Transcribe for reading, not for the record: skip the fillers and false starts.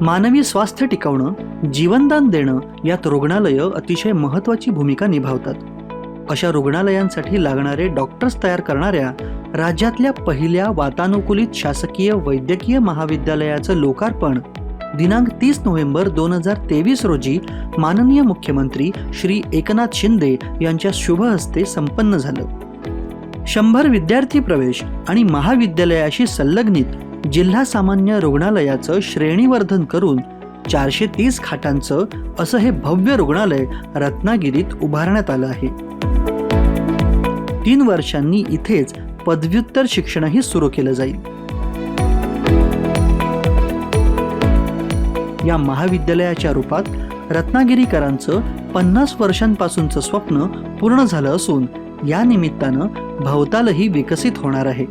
मानवी स्वास्थ्य टिकवणं, जीवनदान देणं यात रुग्णालयं अतिशय महत्त्वाची भूमिका निभावतात. अशा रुग्णालयांसाठी लागणारे डॉक्टर्स तयार करणाऱ्या राज्यातल्या पहिल्या वातानुकूलित शासकीय वैद्यकीय महाविद्यालयाचं लोकार्पण दिनांक 30 नोव्हेंबर 2023 रोजी माननीय मुख्यमंत्री श्री एकनाथ शिंदे यांच्या शुभ हस्ते संपन्न झालं. 100 विद्यार्थी प्रवेश आणि महाविद्यालयाशी संलग्नित जिल्हा सामान्य रुग्णालयाचं श्रेणीवर्धन करून 430 खाटांचं असं हे भव्य रुग्णालय रत्नागिरीत उभारण्यात आलं आहे. 3 वर्षांनी इथेच पदव्युत्तर शिक्षणही सुरू केलं जाईल. या महाविद्यालयाच्या रूपात रत्नागिरीकरांचं 50 वर्षांपासूनचं स्वप्न पूर्ण झालं असून या निमित्तानं भवतालही विकसित होणार आहे.